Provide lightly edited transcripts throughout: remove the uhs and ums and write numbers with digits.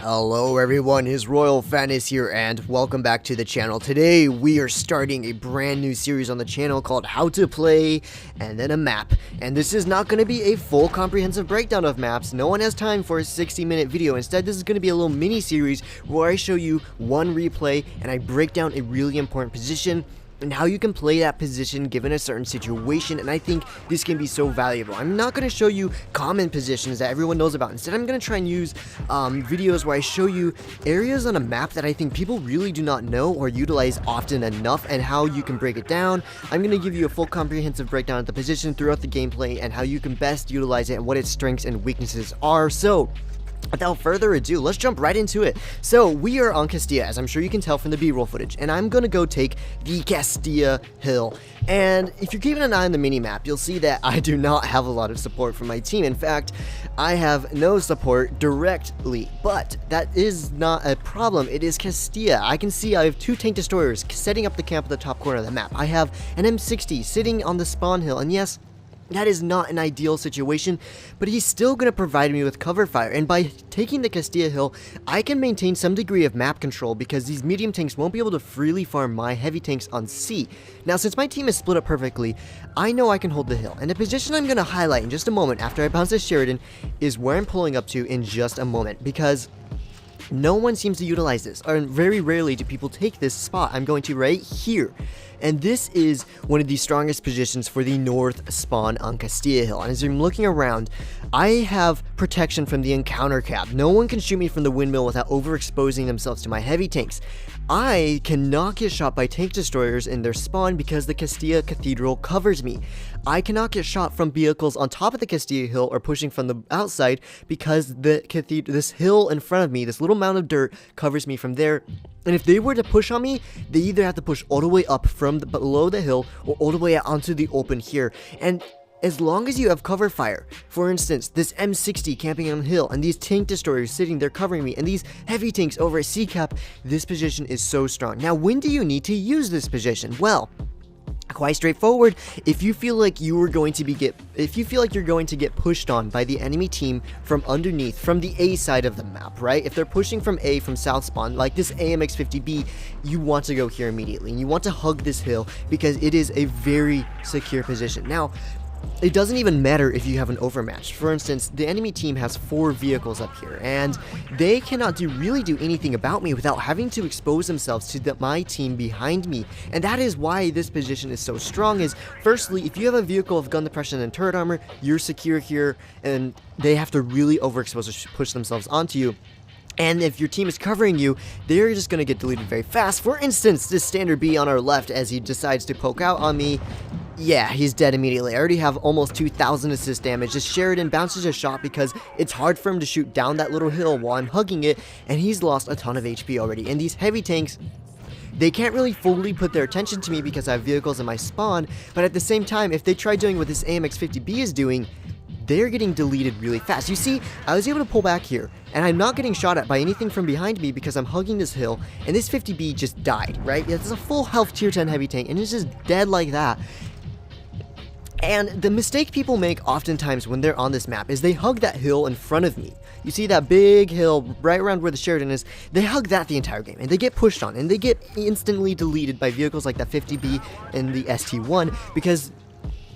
Hello everyone, HisRoyalFatness here and welcome back to the channel. Today we are starting a brand new series on the channel called How to Play and then a Map. And this is not going to be a full comprehensive breakdown of maps. No one has time for a 60-minute video. Instead, this is going to be a little mini series where I show you one replay and I break down a really important position and how you can play that position given a certain situation, and I think this can be so valuable. I'm not going to show you common positions that everyone knows about. Instead, I'm going to try and use videos where I show you areas on a map that I think people really do not know or utilize often enough and how you can break it down. I'm going to give you a full comprehensive breakdown of the position throughout the gameplay and how you can best utilize it and what its strengths and weaknesses are. So without further ado, let's jump right into it. So we are on Castilla, as I'm sure you can tell from the B-roll footage, and I'm gonna go take the Castilla hill. And if you're keeping an eye on the mini-map, you'll see that I do not have a lot of support from my team. In fact, I have no support directly, but that is not a problem. It is Castilla. I can see I have two tank destroyers setting up the camp at the top corner of the map. I have an M60 sitting on the spawn hill, and yes, that is not an ideal situation, but he's still going to provide me with cover fire, and by taking the Castilla hill, I can maintain some degree of map control because these medium tanks won't be able to freely farm my heavy tanks on C. Now, since my team is split up perfectly, I know I can hold the hill, and the position I'm going to highlight in just a moment after I bounce this Sheridan is where I'm pulling up to in just a moment, because no one seems to utilize this, or very rarely do people take this spot. I'm going to right here. And this is one of the strongest positions for the north spawn on Castilla Hill. And as I'm looking around, I have protection from the encounter cap. No one can shoot me from the windmill without overexposing themselves to my heavy tanks. I cannot get shot by tank destroyers in their spawn because the Castilla Cathedral covers me. I cannot get shot from vehicles on top of the Castilla Hill or pushing from the outside because this hill in front of me, this little mound of dirt, covers me from there. And if they were to push on me, they either have to push all the way up from below the hill or all the way out onto the open here. And as long as you have cover fire, for instance, this M60 camping on the hill and these tank destroyers sitting there covering me and these heavy tanks over at C-cap, this position is so strong. Now, when do you need to use this position? Well, quite straightforward. If you feel like you're going to get pushed on by the enemy team from underneath, from the A side of the map, right? If they're pushing from A, from south spawn, like this AMX-50B, you want to go here immediately, and you want to hug this hill because it is a very secure position. Now, it doesn't even matter if you have an overmatch. For instance, the enemy team has 4 vehicles up here, and they cannot really do anything about me without having to expose themselves to my team behind me. And that is why this position is so strong. Is firstly, if you have a vehicle of gun depression and turret armor, you're secure here, and they have to really overexpose or push themselves onto you. And if your team is covering you, they're just going to get deleted very fast. For instance, this standard B on our left, as he decides to poke out on me, yeah, he's dead immediately. I already have almost 2,000 assist damage. This Sheridan bounces a shot because it's hard for him to shoot down that little hill while I'm hugging it, and he's lost a ton of HP already. And these heavy tanks, they can't really fully put their attention to me because I have vehicles in my spawn, but at the same time, if they try doing what this AMX-50B is doing, they're getting deleted really fast. You see, I was able to pull back here, and I'm not getting shot at by anything from behind me because I'm hugging this hill, and this 50B just died, right? It's a full health tier 10 heavy tank, and it's just dead like that. And the mistake people make oftentimes when they're on this map is they hug that hill in front of me. You see that big hill right around where the Sheridan is, they hug that the entire game, and they get pushed on, and they get instantly deleted by vehicles like that 50B and the ST1 because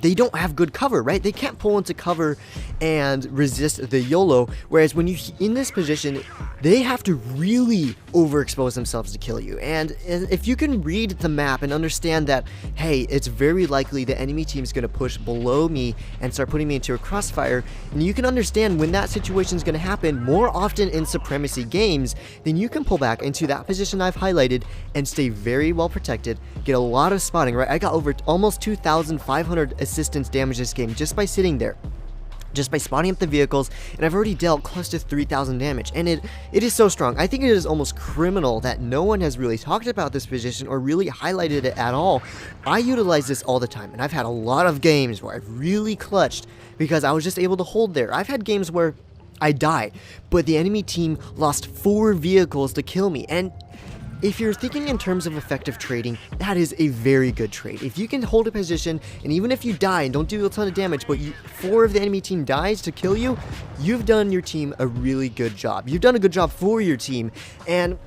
they don't have good cover, right? They can't pull into cover and resist the YOLO, whereas when you're in this position, they have to really overexpose themselves to kill you. And if you can read the map and understand that, hey, it's very likely the enemy team is going to push below me and start putting me into a crossfire, and you can understand when that situation is going to happen more often in Supremacy games, then you can pull back into that position I've highlighted and stay very well protected, get a lot of spotting, right? I got over almost 2,500 assistance damage this game just by sitting there, just by spotting up the vehicles, and I've already dealt close to 3,000 damage, and it is so strong. I think it is almost criminal that no one has really talked about this position or really highlighted it at all. I utilize this all the time, and I've had a lot of games where I've really clutched because I was just able to hold there. I've had games where I died, but the enemy team lost 4 vehicles to kill me, and if you're thinking in terms of effective trading, that is a very good trade. If you can hold a position, and even if you die and don't do a ton of damage, but 4 of the enemy team dies to kill you, you've done your team a really good job. You've done a good job for your team, and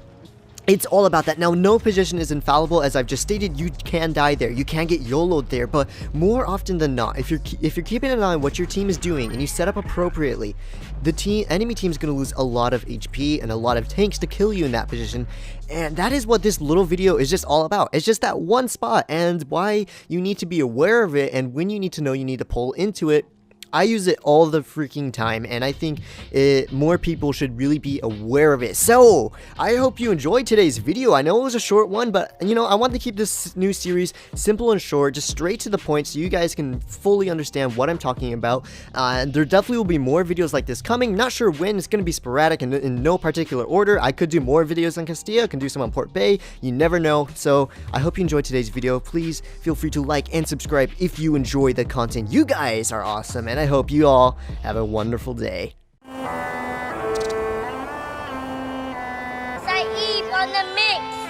it's all about that. Now, no position is infallible. As I've just stated, you can die there. You can get YOLO'd there, but more often than not, if you're keeping an eye on what your team is doing and you set up appropriately, the enemy team is going to lose a lot of HP and a lot of tanks to kill you in that position. And that is what this little video is just all about. It's just that one spot and why you need to be aware of it, and when you need to know you need to pull into it. I use it all the freaking time, and I think more people should really be aware of it. So, I hope you enjoyed today's video. I know it was a short one, but, you know, I want to keep this new series simple and short, just straight to the point, so you guys can fully understand what I'm talking about. There definitely will be more videos like this coming. Not sure when. It's going to be sporadic and in no particular order. I could do more videos on Castilla. I can do some on Port Bay. You never know. So, I hope you enjoyed today's video. Please feel free to like and subscribe if you enjoy the content. You guys are awesome, and I hope you all have a wonderful day. Saeed on the mix.